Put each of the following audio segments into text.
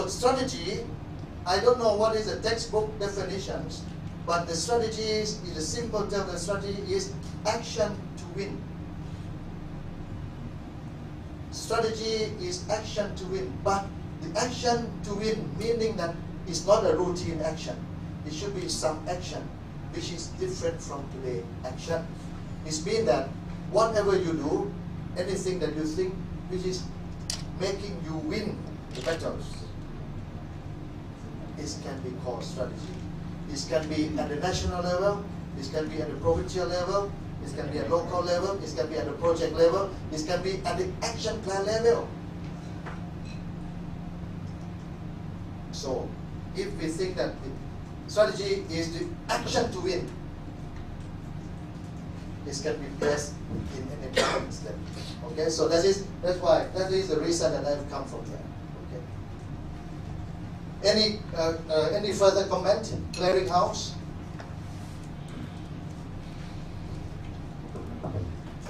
So strategy, I don't know what is the textbook definitions, but the strategy is a simple term. The strategy is action to win. Strategy is action to win, but the action to win meaning that it's not a routine action. It should be some action which is different from today action. It means that whatever you do, anything that you think which is making you win the battles, it can be called strategy. This can be at the national level, this can be at the provincial level, this can be at local level, this can be at the project level, this can be at the action plan level. So, if we think that the strategy is the action to win, this can be placed in any planning step. Okay, so that is the reason that I've come from there. Okay. Any further comment? Clearinghouse.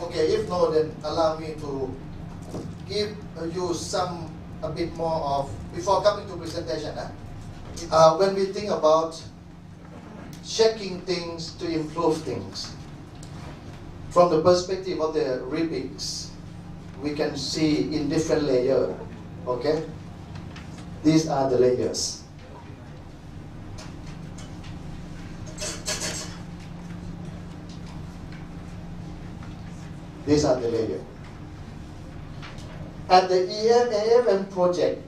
Okay, if no, then allow me to give you a bit more of, before coming to presentation. When we think about checking things to improve things, from the perspective of the rubrics, we can see in different layers. Okay, these are the layers. These are the layers. At the AFM project,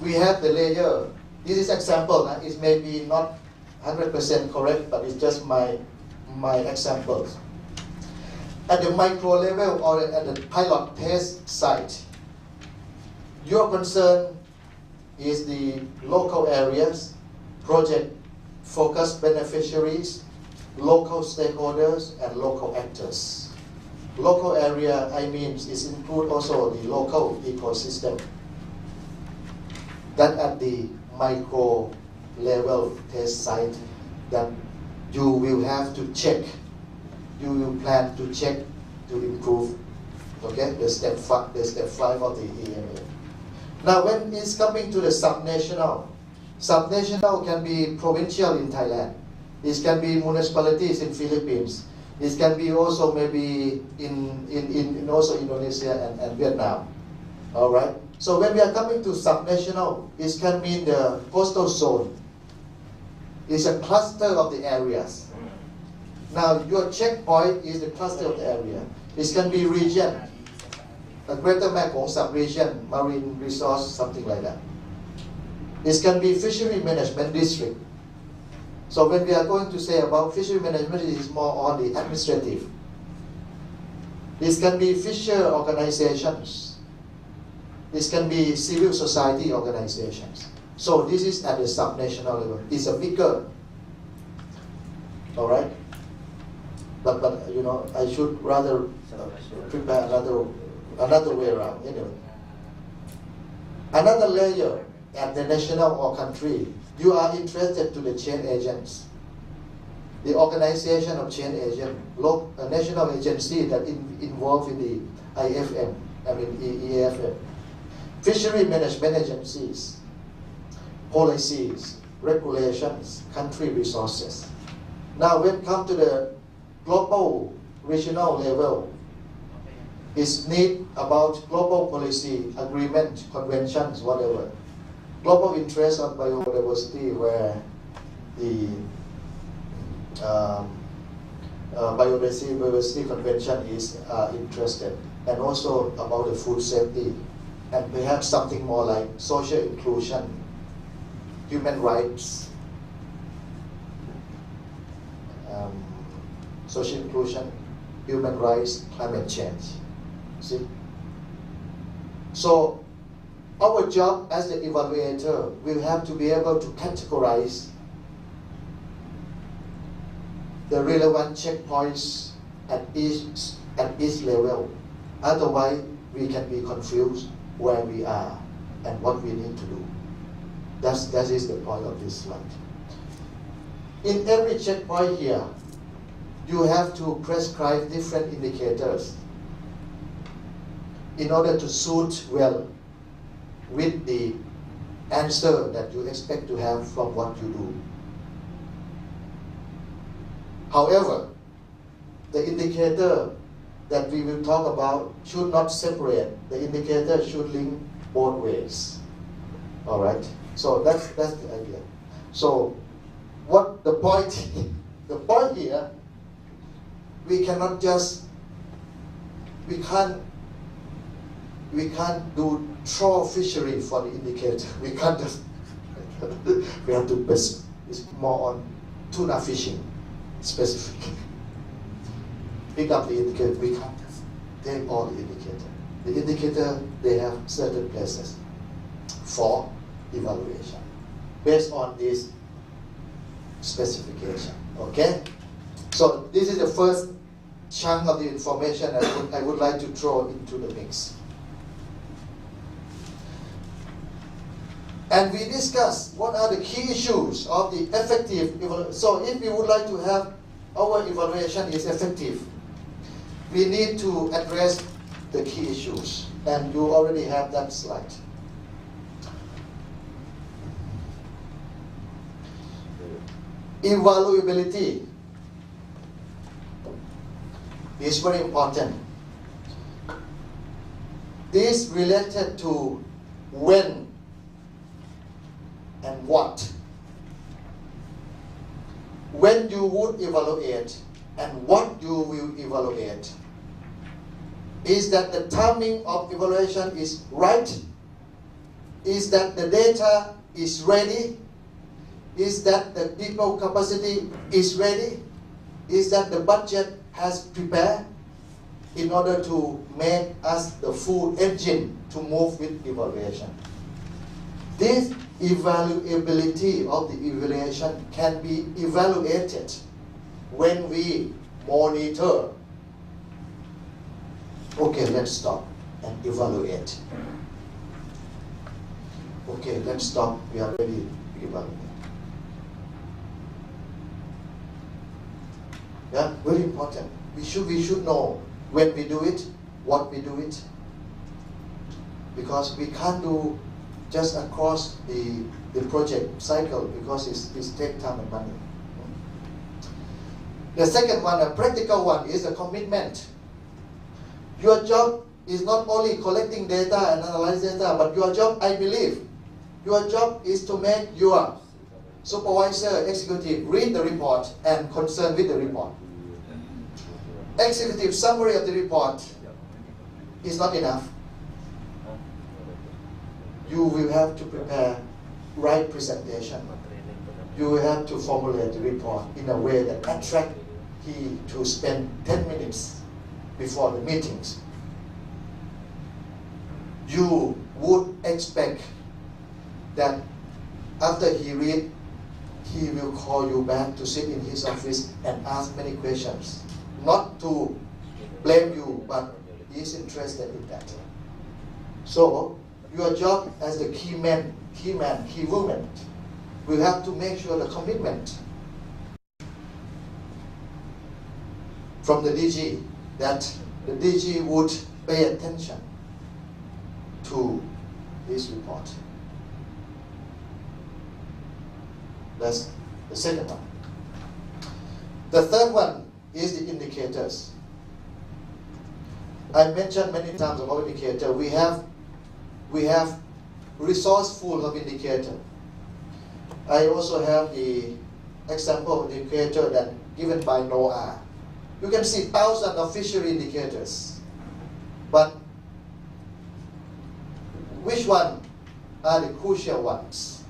we have the layer. This is example. It may be not 100% correct, but it's just my examples. At the micro level or at the pilot test site, your concern is the local areas, project focused beneficiaries, local stakeholders, and local actors. Local area, I mean, is include also the local ecosystem. That at the micro level test site, that you will have to check, you will plan to check to improve. Okay, the step 5 of the EMA. Now, when it's coming to the subnational can be provincial in Thailand. This can be municipalities in Philippines. This can be also maybe in also Indonesia and Vietnam. All right. So when we are coming to subnational, it can mean the coastal zone. It's a cluster of the areas. Now your checkpoint is the cluster of the area. This can be region, a Greater Mekong sub-region, marine resource, something like that. This can be fishery management district. So when we are going to say about fishery management, it is more on the administrative. This can be fisher organizations. This can be civil society organizations. So this is at the subnational level. It's a bigger, all right? But you know, I should rather prepare another way around. Anyway, another layer at the national or country. You are interested to the change agents, the organization of change agent, a national agency that involved in the IFM, I mean EAFM, fishery management agencies, policies, regulations, country resources. Now, when it comes to the global regional level, it's need about global policy, agreement, conventions, whatever. Global interest on biodiversity, where the biodiversity convention is interested, and also about the food safety, and perhaps something more like social inclusion, human rights, social inclusion, human rights, climate change. See? So our job as the evaluator will have to be able to categorize the relevant checkpoints at each level. Otherwise, we can be confused where we are and what we need to do. That is the point of this slide. In every checkpoint here, you have to prescribe different indicators in order to suit well with the answer that you expect to have from what you do. However, the indicator that we will talk about should not separate. The indicator should link both ways. All right. So that's the idea. So, what the point? The point here, we cannot just we can't do troll fishery for the indicator. We can't just we have to base it's more on tuna fishing specific. Pick up the indicator. We can't just take all the indicator. The indicator, they have certain places for evaluation based on this specification. Okay? So this is the first chunk of the information I would like to throw into the mix. And we discuss what are the key issues of the effective evaluation. So if we would like to have our evaluation is effective, we need to address the key issues. And you already have that slide. Evaluability is very important. This related to when and what. When you would evaluate and what you will evaluate. Is that the timing of evaluation is right? Is that the data is ready? Is that the people capacity is ready? Is that the budget has prepared in order to make us the full engine to move with evaluation? This evaluability of the evaluation can be evaluated when we monitor. Okay, let's stop and evaluate. Okay, let's stop. We are ready to evaluate. Yeah, very important. We should know when we do it, what we do it, because we can't do just across the project cycle because it's take time and money. The second one, a practical one, is a commitment. Your job is not only collecting data and analyzing data, but your job, I believe, your job is to make your supervisor, executive read the report and concerned with the report. Executive summary of the report is not enough. You will have to prepare right presentation. You will have to formulate the report in a way that attracts he to spend 10 minutes before the meetings. You would expect that after he read, he will call you back to sit in his office and ask many questions. Not to blame you, but he is interested in that. So, your job as the key man, key woman, will have to make sure the commitment from the DG, that the DG would pay attention to this report. That's the second one. The third one is the indicators. I mentioned many times about indicator. We have resourceful of indicator. I also have the example of indicator that given by NOAA. You can see thousands of fishery indicators, but which one are the crucial ones?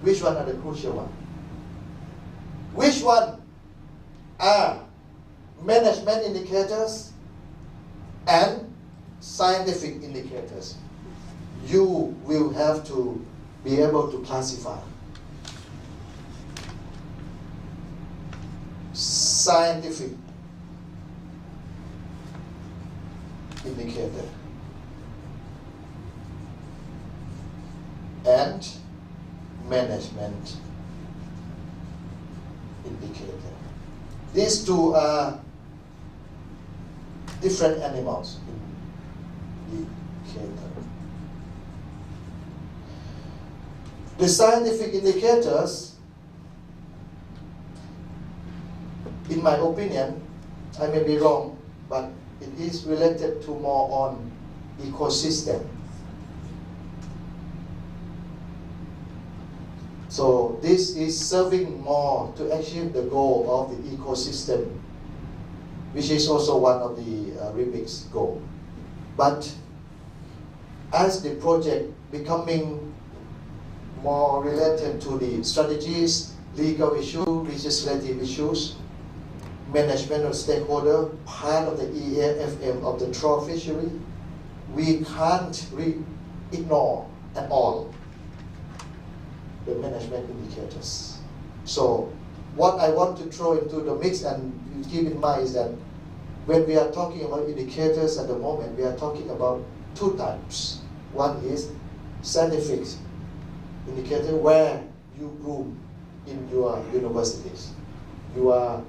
Which one are the crucial ones? Which one are management indicators and scientific indicators? You will have to be able to classify. Scientific indicator and management indicator. These two are different animals. indicator. The scientific indicators, in my opinion, I may be wrong, but it is related to more on ecosystem. So this is serving more to achieve the goal of the ecosystem, which is also one of the REBIC's goal. But as the project becoming more related to the strategies, legal issues, legislative issues, management of stakeholder, part of the EAFM of the trout fishery, we can't ignore at all the management indicators. So what I want to throw into the mix and you keep in mind is that when we are talking about indicators at the moment, we are talking about two types. One is scientific indicator where you groom in your universities. You are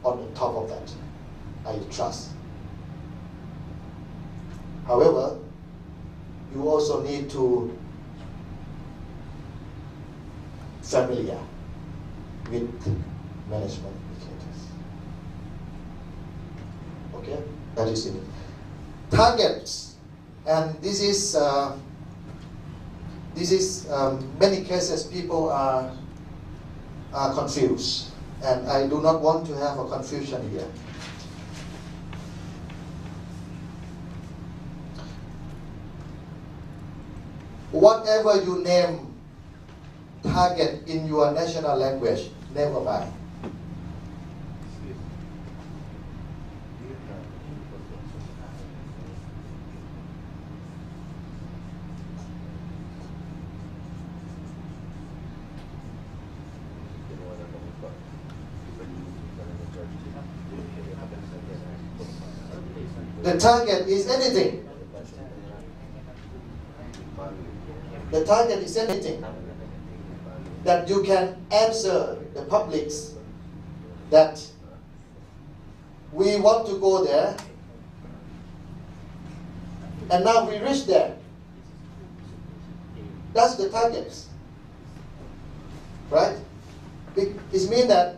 on the top of that, I trust. However, you also need to familiar with management indicators. Okay, that is it. Targets, and this is many cases people are confused, and I do not want to have a confusion here. Whatever you name target in your national language, never mind. The target is anything. The target is anything that you can answer the publics that we want to go there and now we reach there. That's the targets, right? It means that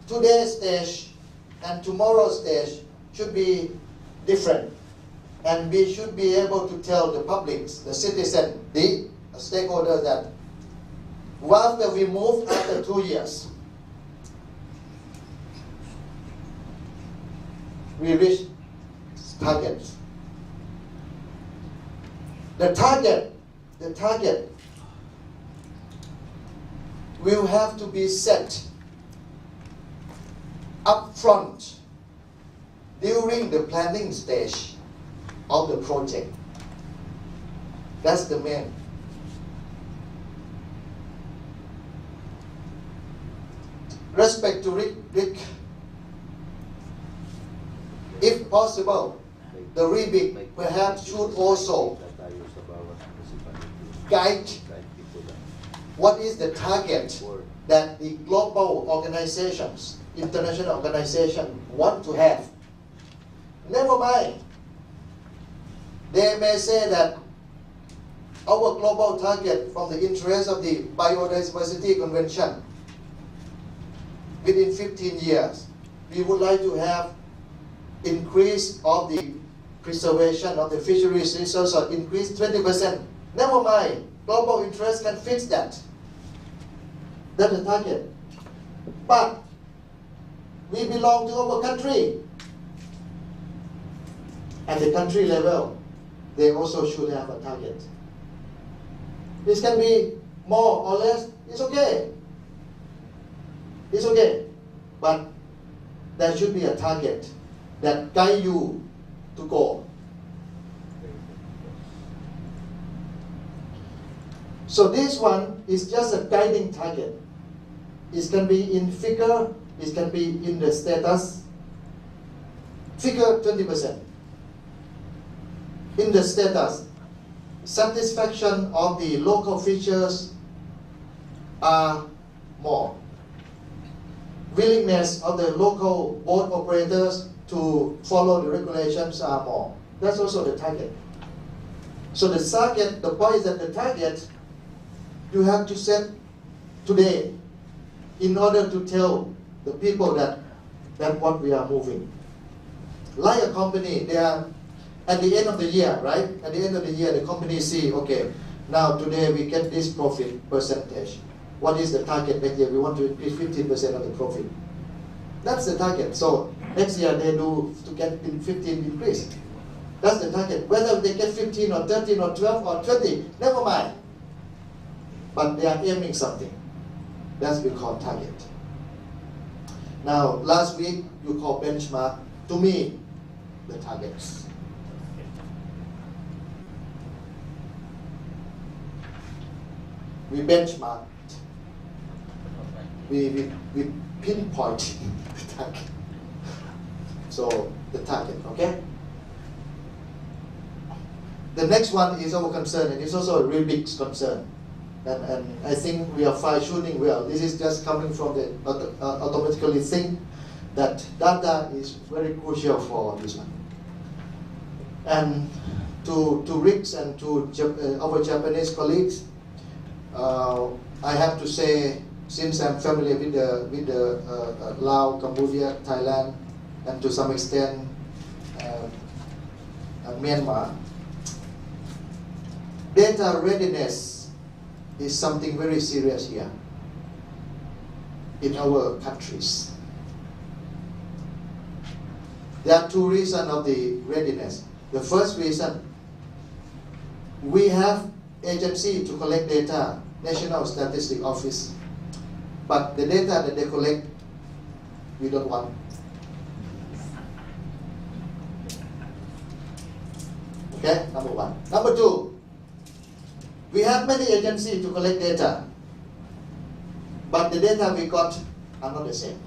today's stage and tomorrow's stage should be different, and we should be able to tell the publics, the citizen, the stakeholders that after we move after 2 years, we reach targets. The target will have to be set up front during the planning stage of the project. That's the main. Respect to Rick, if possible, the REBIC perhaps should also guide what is the target that the global organizations, international organizations want to have. Never mind. They may say that our global target from the interest of the Biodiversity Convention, within 15 years, we would like to have increase of the preservation of the fisheries resource or increase 20%. Never mind. Global interest can fix that. That's the target. But we belong to our country. At the country level, they also should have a target. This can be more or less, it's okay. It's okay. But there should be a target that guide you to go. So this one is just a guiding target. It can be in figure, it can be in the status. Figure 20%. In the status, satisfaction of the local features are more. Willingness of the local boat operators to follow the regulations are more. That's also the target. So the target, the point is that the target you have to set today in order to tell the people that what we are moving. Like a company, they are at the end of the year, right? At the end of the year, the company see, okay, now today we get this profit percentage. What is the target next year? We want to increase 15% of the profit. That's the target. So next year they do to get 15 increase. That's the target. Whether they get 15 or 13 or 12 or 20, never mind. But they are aiming something. That's we call target. Now, last week you call benchmark. To me, the targets. We benchmark. We pinpoint the target. So the target, okay? The next one is our concern, and it's also a really big concern. And I think we are fine-tuning well. This is just coming from the automatically think that data is very crucial for this one. And to Rick's and to our Japanese colleagues, I have to say, since I'm familiar with the Laos, Cambodia, Thailand, and to some extent Myanmar, data readiness is something very serious here in our countries. There are two reasons of the readiness. The first reason, we have agency to collect data, National Statistics Office, but the data that they collect, we don't want. Okay, number one. Number two, we have many agencies to collect data, but the data we got are not the same.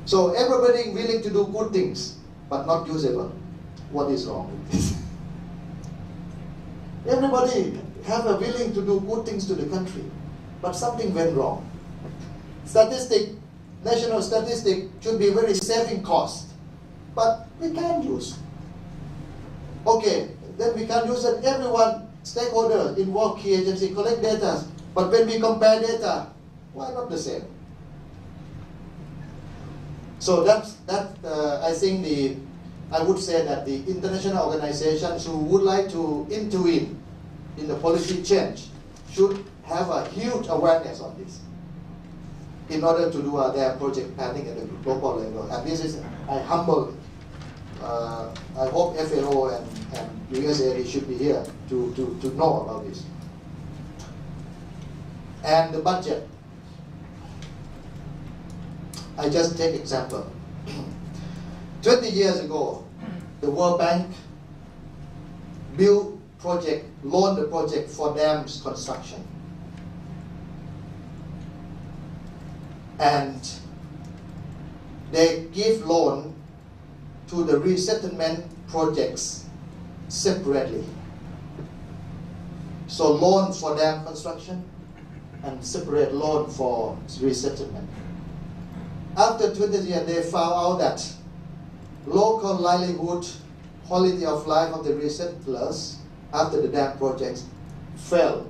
So everybody willing to do good things, but not usable. What is wrong with this? Everybody have a willing to do good things to the country, but something went wrong. National statistics should be very saving cost, but we can't use. Okay, then we can use it. Everyone, stakeholder involved, key agency, collect data, but when we compare data, why not the same? So I think I would say that the international organizations who would like to intervene in the policy change should have a huge awareness on this in order to do their project planning at the global level. And this is, I hope FAO and USAID should be here to know about this. And the budget. I just take example. 20 years ago, the World Bank loaned the project for dams construction. And they give loan to the resettlement projects separately. So loan for dam construction and separate loan for resettlement. After 20 years, they found out that local livelihood, quality of life of the resettlers after the dam projects fell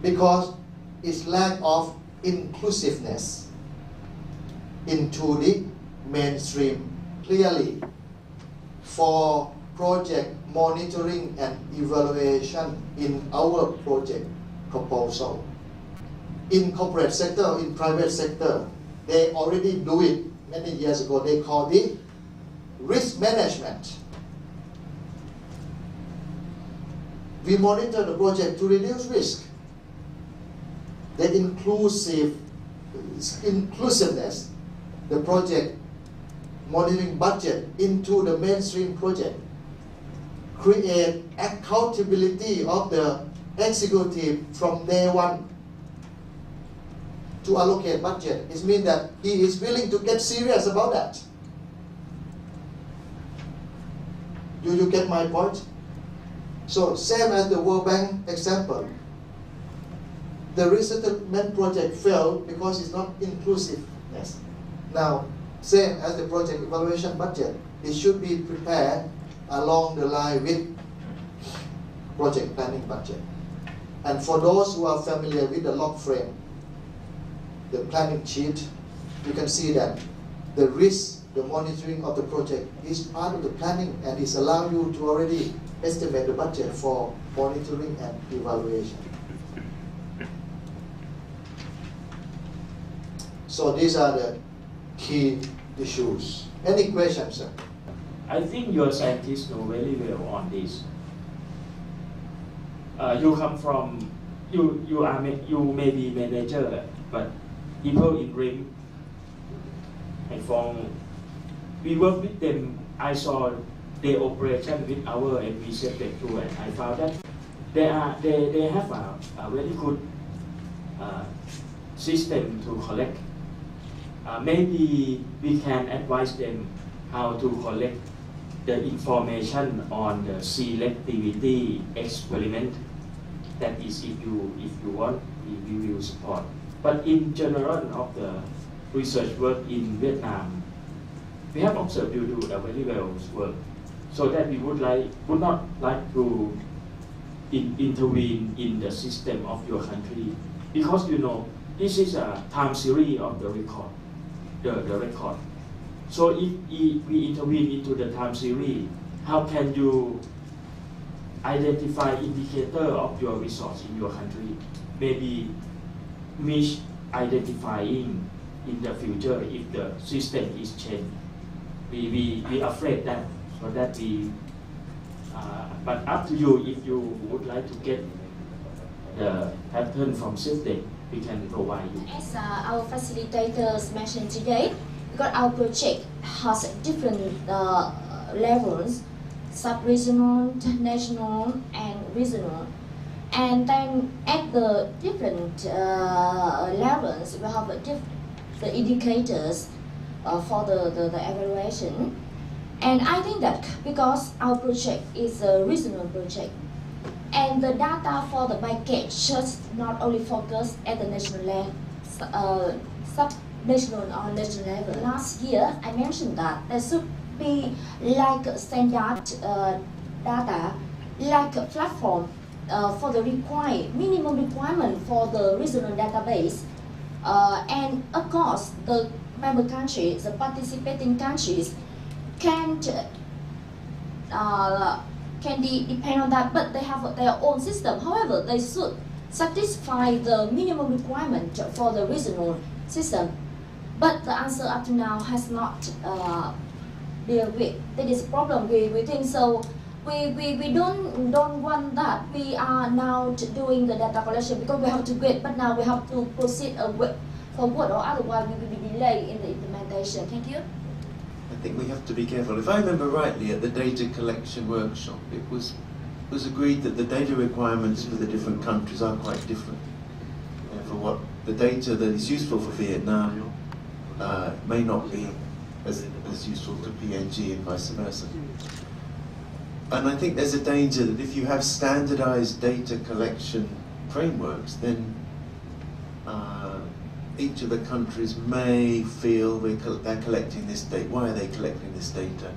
because its lack of inclusiveness into the mainstream clearly for project monitoring and evaluation in our project proposal. In corporate sector, in private sector, they already do it many years ago. They call it risk management. We monitor the project to reduce risk. The inclusiveness, the project monitoring budget into the mainstream project, create accountability of the executive from day one to allocate budget. It means that he is willing to get serious about that. Do you get my point? So same as the World Bank example. The resettlement project failed because it's not inclusiveness. Now, same as the project evaluation budget. it should be prepared along the line with project planning budget. And for those who are familiar with the log frame, the planning sheet, you can see that the risk, the monitoring of the project is part of the planning and is allow you to already estimate the budget for monitoring and evaluation. So these are the key issues. Any questions, sir? I think your scientists know very well on this. You come from, you may be manager, but people in RIM, Haiphong, we work with them. I saw their operation with our SEAFDEC too, and I found that they have a very good system to collect. Maybe we can advise them how to collect the information on the selectivity experiment. That is, if you want, we will support. But in general of the research work in Vietnam, we have observed you do a very well work. So that we would not like to intervene in the system of your country, because you know this is a time series of the record, the record. So if we intervene into the time series, how can you identify indicator of your resource in your country? Maybe misidentifying in the future if the system is changed. We afraid that, so that we. But up to you, if you would like to get the pattern from SEAFDEC, we can provide you. As our facilitators mentioned today, because our project has different levels, sub-regional, national, and regional. And then at the different levels, we have the indicators for the evaluation. And I think that because our project is a regional project, and the data for the package should not only focus at the national level, sub-national or national level. Last year, I mentioned that there should be like standard data, like a platform for the minimum requirement for the regional database. And of course, the member countries, the participating countries, can depend on that, but they have their own system. However, they should satisfy the minimum requirement for the regional system. But the answer up to now has not dealt with. That is a problem. We think so. We don't want that. We are now doing the data collection because we have to wait. But now we have to proceed forward, or otherwise we will be delayed in the implementation. Thank you. I think we have to be careful. If I remember rightly, at the data collection workshop, it was agreed that the data requirements for the different countries are quite different. For what the data that is useful for Vietnam may not be as useful to PNG and vice versa. And I think there's a danger that if you have standardized data collection frameworks, then each of the countries may feel they're collecting this data. Why are they collecting this data?